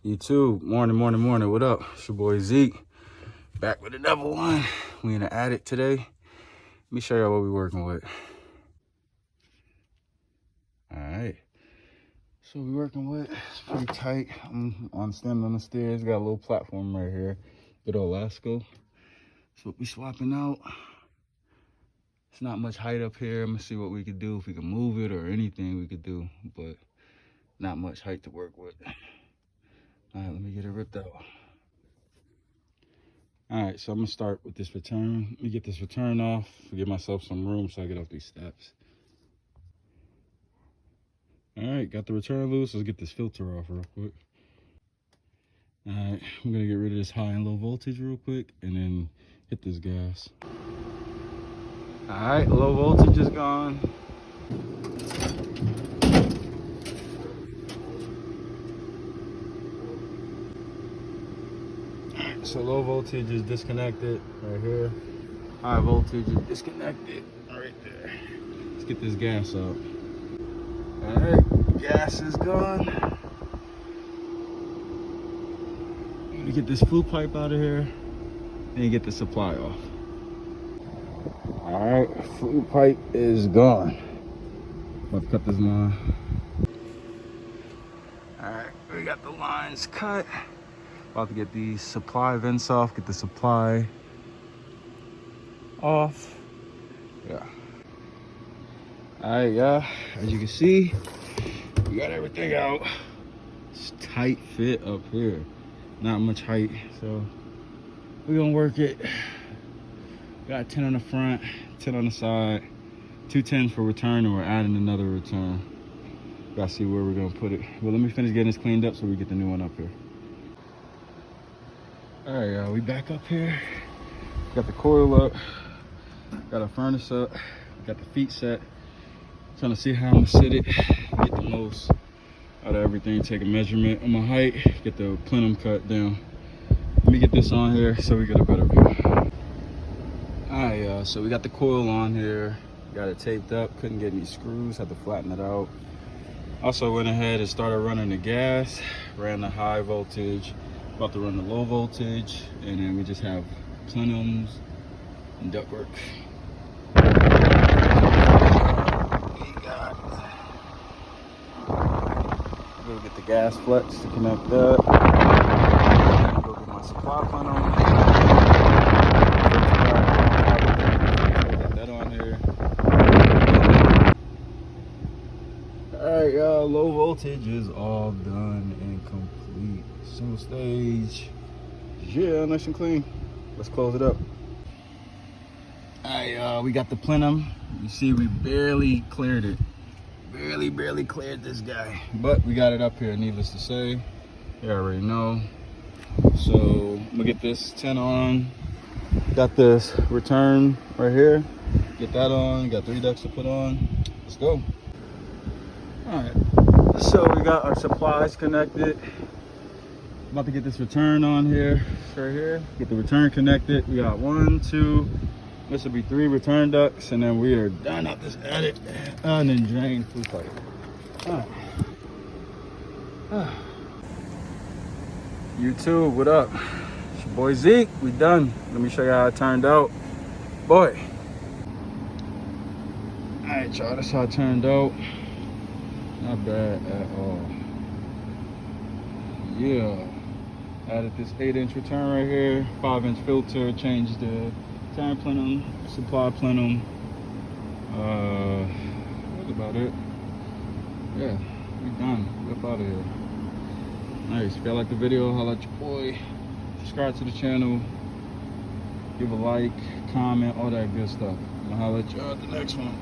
YouTube, morning. What up? It's your boy Zeke. Back with another one. We in the attic today. Let me show y'all what we working with. Alright. So we working with, it's pretty tight. I'm standing on the stairs. Got a little platform right here. Good old Lasco. That's what we swapping out. It's not much height up here. I'm gonna see what we could do, if we can move it or anything we could do, but not much height to work with. All right, let me get it ripped out. All right, so I'm gonna start with this return. Let me get this return off, give myself some room so I get off these steps. All right, got the return loose. Let's get this filter off real quick. All right, I'm gonna get rid of this high and low voltage real quick and then hit this gas. All right, low voltage is gone. So low voltage is disconnected right here. High voltage is disconnected right there. Let's get this gas out. All right, gas is gone. I'm gonna get this flue pipe out of here and get the supply off. All right, flue pipe is gone. About to cut this line. All right, we got the lines cut. About to get these supply vents off, get the supply off. Yeah. All right, yeah. As you can see, we got everything out. It's tight fit up here. Not much height, so we're gonna work it. Got 10 on the front, 10 on the side, 2 10s for return, and we're adding another return. Gotta see where we're gonna put it. Well, let me finish getting this cleaned up so we get the new one up here. All right, y'all, we back up here. Got the coil up, got our furnace up, got the feet set. Trying to see how I'm gonna sit it, get the most out of everything, take a measurement on my height, get the plenum cut down. Let me get this on here so we get a better view. All right, y'all, so we got the coil on here, got it taped up, couldn't get any screws, had to flatten it out. Also went ahead and started running the gas, ran the high voltage, about to run the low voltage, and then we just have plenums and ductwork. Go get the gas flex to connect that. Go get my supply plenum. Got that on here. Alright, y'all, low voltage is all done and complete. Single stage, yeah, nice and clean. Let's close it up. All right, we got the plenum. You see, we barely cleared it. Barely cleared this guy, but we got it up here, needless to say. You already know. So I'm gonna get this 10 on. Got this return right here. Get that on. Got 3 ducts to put on. Let's go. All right, so we got our supplies connected. About to get this return on here, right here. Get the return connected. We got 1, 2, this will be 3 return ducts, and then we are done out this attic. And then drain flue pipe. All right. YouTube, what up? It's your boy Zeke. We done. Let me show you how it turned out. Boy. All right, y'all. That's how it turned out. Not bad at all. Yeah. Added this 8-inch return right here, 5-inch filter, changed the tire plenum, supply plenum. That's about it. Yeah, we done. We up out of here. Nice. If y'all like the video, holla at your boy. Subscribe to the channel. Give a like, comment, all that good stuff. I'm gonna holla at y'all at the next one.